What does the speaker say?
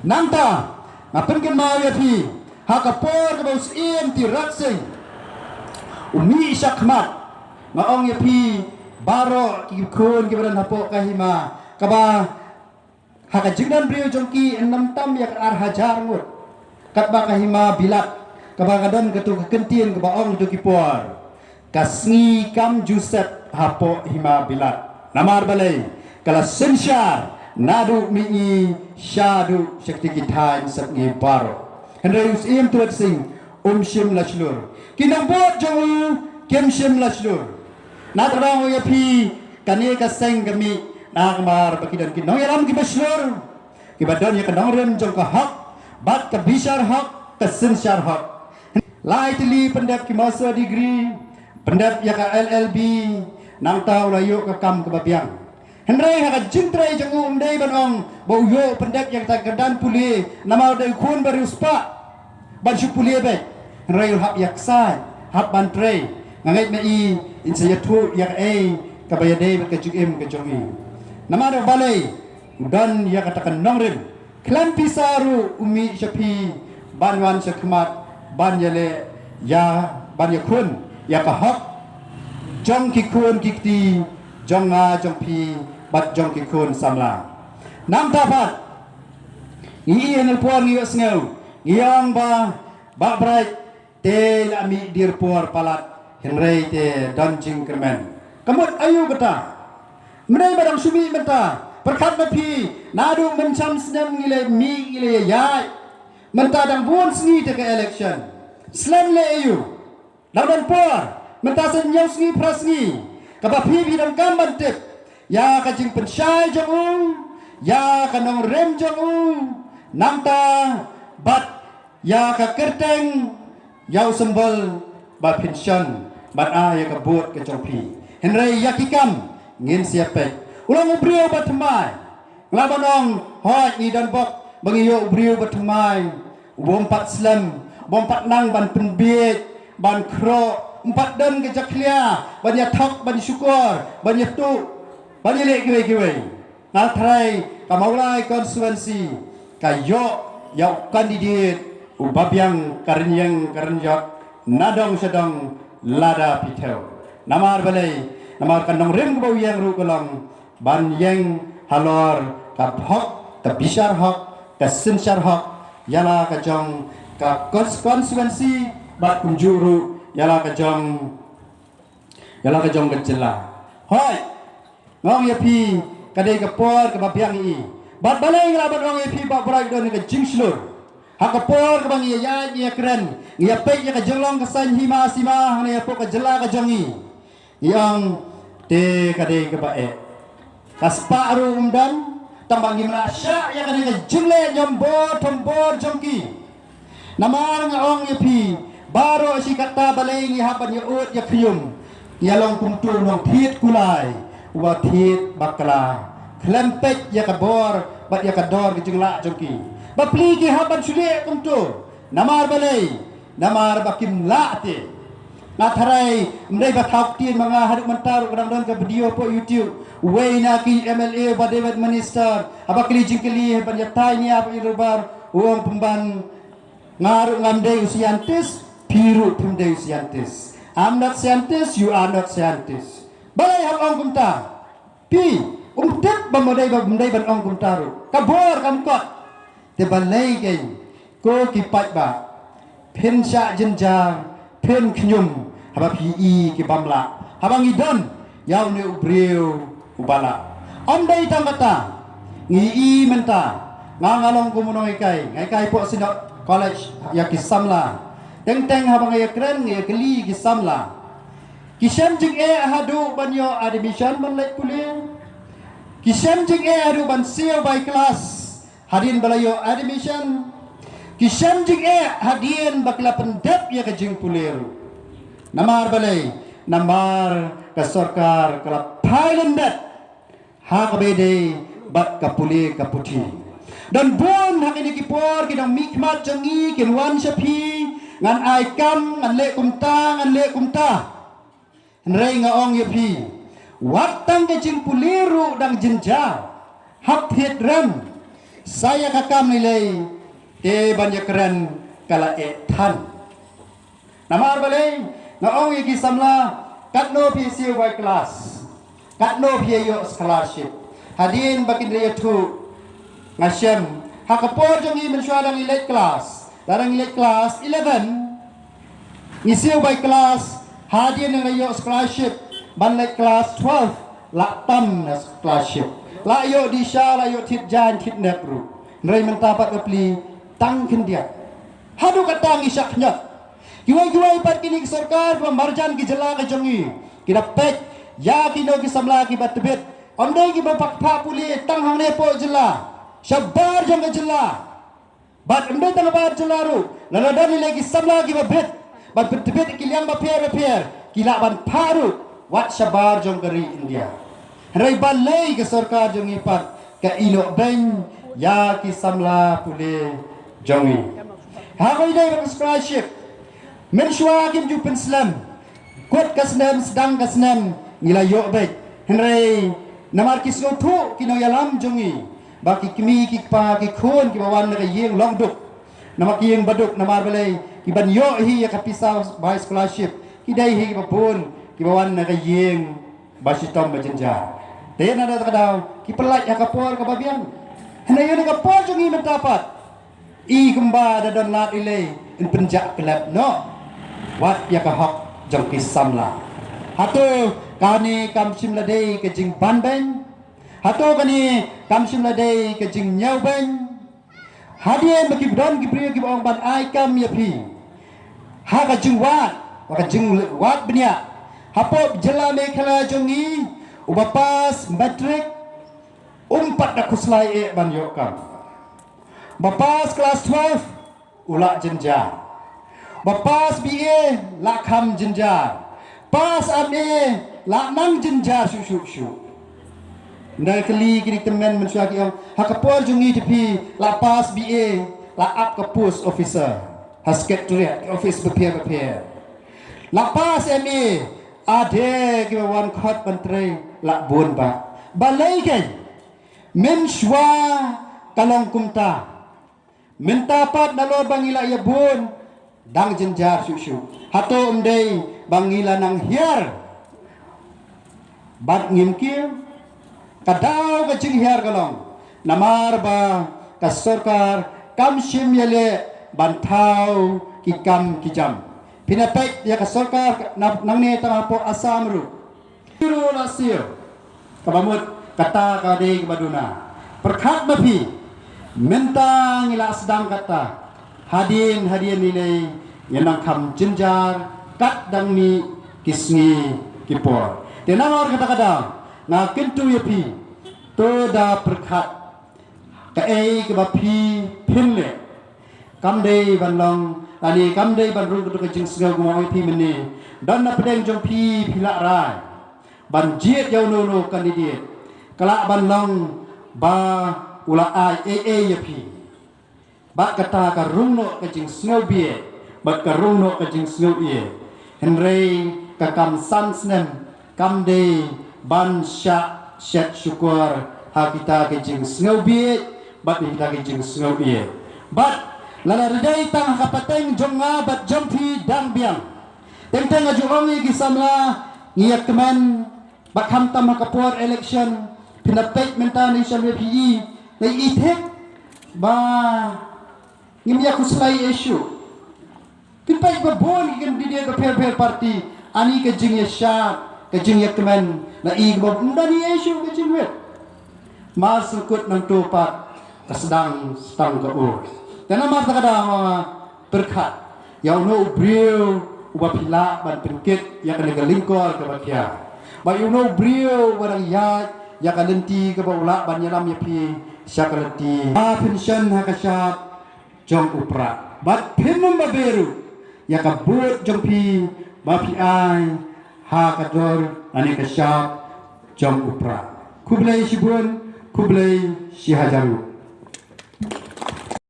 nanta ngapen ken mau ya pi hakapor ka baus iem ti raksing umi syakmat ngaong ya pi baro ki kun ki badan hapo kahima kaba hakajingdan brio jongki enam tam yak ar hajar ngut kat ba kahima bilat kaba kadon ketu kentien ka baong tu kipor kasngi kam Joseph hapo hima bilat namar balai kala sensyar nadu mi syadu syakti kitain sakni baro henreus iem tuat sing shim lachlur kinang bot jong kem shim lachlur natrang ya pi kani ka seng kami nakmar bakidan kinong yaram ki baslur ki badon ya kanong rem jong ka hak bat ka bishar hak ka sensyar hak lai tili pendap ki masa degree pendap ya ka LLB nang tau layo ka kam ka babiang henry ha ka jintrai jong umdai banong bau yo pendap yang tak kedan puli nama dai kun baru spa ban shu puli be henry hak yak sai hak ban trai ngai me i insaya tu yak e ka bayade ka jugem ka jongi nama da balai dan ya katakan nongrim klan pisaru umi syapi banwan syakmat ban yale ya ban yakun ya ka hak jong ki kun kikti jong nga jong pi bat jong ki kun samla nam dapat i enel puan ngi sneu ngiang ba brai te lami dir puar palat henrei te donjing kermen kamut ayu kata menai badang sumi menta perkat mepi nadu mencam senam ngile mi ngile yai menta dang buon sngi te ke election slam le ayu lawan puar menta senyau sngi prasngi kabapi bidang gamban tip ya kajing pensyai jong ya kanong rem jong namta bat ya ka kerteng ya sembel ba pension bat a ya kabut ke jongpi henrei yakikam ngin siapek ulang ubrio batmai nglabanong hoi ni dan bok bangiyo ubrio batmai bompat slam bompat nang ban penbiet ban kro empat dan ke jaklia banyak thok ban syukur banyak tu banyak lek kiwe ngatrai kamaulai konstituensi kayo yau kandidat ubabyang karenyang nadong sedang lada pitau namar balai namar kanong rem bau yang rukolong ban yang halor kaphok tabishar hok kasensyar hok yala kajong ka konstituensi bat kunjuru yala kajong kejela hoi ngong yapi kadai kapor kababyang i bat balai nglaban ngong yapi ba brai don ke jingslur hakapor kabang iya ya keren iya pek ya kajelong kesan hima sima hanya pok kejela kajongi yang te kadai kebae kasparu umdan tambang gimana sya ya kadai kejele nyombor tombor jongki namar ngaong yapi baro si kata balai ngi hapan ya ut ya krium yalong kumtu nong thiet kulai wa thiet bakla klempek ya kabor bat ya kador gejengla jongki bapli ki haban sude kumtu namar balai namar bakim laate natharai mdai bathak tin mga haduk mentar kadang don ke video po YouTube waina ki MLA badebat minister abakli jingkeli ban yatai ni apa irubar uang pemban ngaru ngamdai usiantis piru pemdai usiantis I'm not scientist you are not scientist balai hak ong kumta pi umtet bamodai ban ong kumtaru kabor kamkot te balai kai ko kipat ba pen sya jenjang pen knyum haba pi ki bamla habang idon yaw ne ubriu ubala ondai tangata ngi i menta ngangalong kumunoi kai po sinok college ya kisamla teng habang ya kren ya keli kisamla kisam jing hadu banyo admission ban lek kuliah kisam jing hadu ban sio by class hadin balayo admission kisam jing hadin bakla pendap ya kajing puleru namar balai namar ka sarkar kala pailendat ha kabede bat kapuli kaputi dan bon hak ini kipor kidang mikmat jangi kinwan syapi ngan aikam ngan le kumta nrei ngaong yapi watang kajing puleru dang jenja hak hiet rem saya kakam nilai te banyak keren kala tan namar balai ngaong yaki samla katno PCU by class katno PAyo scholarship hadin bakin dia tu ngasem hakapor jong i mensuadang elite class darang elite class 11 ngisiu by class hadin ng layo scholarship banlek class 12 laktam na scholarship layo di sya layo tit jan tit nepru nrai mentapat kepli tang kendia hadu katang isaknya giwai pat kini sarkar pemarjan ki jela ke jongi kita pek ya kino ki samla ki batbet ondai ki bapakpa puli tang hang nepo jela shabar jong jela bat ondai tang bar jela ru laladan lagi samla ki babet bat batbet ki liang ba per kila ban paru wat shabar jong kari India rai balai ke sarkar jongi pat ka ilo ben ya ki samla puli jongi hakoi dai ba scholarship menshua kim ju penslam kot kasnam sedang kasnam nila yo bet henry namar kisno thu kino yalam jongi baki kimi ki pa ki khon ki bawan na yeng long duk namak yeng baduk namar balai ki ban yo hi ya kapisa by scholarship ki dai hi ki babun ki bawan na yeng basitom bajenja te na da kadau ki pelaj ya kapor ka babian henry yo ka por jongi mendapat i kumba da don lat ile in penjak kelab no wat ya ka hok jong ki samla hatu kani kam sim ladei ke jing ban ben hatu kani kam sim ladei ke jing nyau ben hadien bagi don ki priyo ki ong ban ai kam ya pi ha ka jing wat wa ka jing wat benya hapo jela me khala jongi ubapas matric umpat da kuslai e ban yo kam bapas kelas 12 ulak jenja bapas BA la kham jinjar pas MA la nang jinjar shu ndai kali kini temen mensuaki om hakapor jungi tepi la pas BA la up ke post officer hasket turet office prepare la pas MA ade ke wan khot menteri la bun ba balai ke menshwa kalong kumta mentapat nalor bangila ya bun dang jenjar shu hato umdei bangila nang hiar bat ngimkir kadau ka jing hiar kalong namar ba ka sarkar kam shim yele bantau ki kam ki jam pinapek ya ka sarkar nang ne tang po asam ru rasio kabamut kata ka de baduna perkhat mapi mentang ila sedang kata hadin nilai yang kam jenjar kat dang ni kisngi kipor tenangor kata-kata na kentu yapi to da perkhat ka ei ke bapi pinle kam dei ban long tani kam dei ban ru ke jing sgau mo pi meni dan na pedeng jong pi pila rai ban jiet yau no kandidat kala ban long ba ula ai yapi bat kata ka rungno ka jing snow bie bat ka rungno ka jing snow ie henry ka kam sam snem kam de ban sha shet syukur ha kita ka jing snow bie bat kita ka jing snow ie bat lala redai tang kapateng jonga bat jompi dang biang teng ajuangi gisamla ngiyak kemen bat hamtam kapor election pinapek mentani syamwe pi na itek ba ngimya kuslai issue kinpai babon kan dia ke per parti ani ke jing ya sha ke jing ya kemen na i bob ndani issue ke jing wet masukut nang topat kesedang stang ke ur dan amar takada berkat yang no brio ubapila ban perkit ya kan lingkor ke bakia ba you know brio barang ya kan lenti ke baula ban yalam ya pi syakalati pension hakashat jong upra bat pimum baberu ya kabut jong pi bapi ai ha kador ani kasyap jong upra kublai shibun kublai shihajaru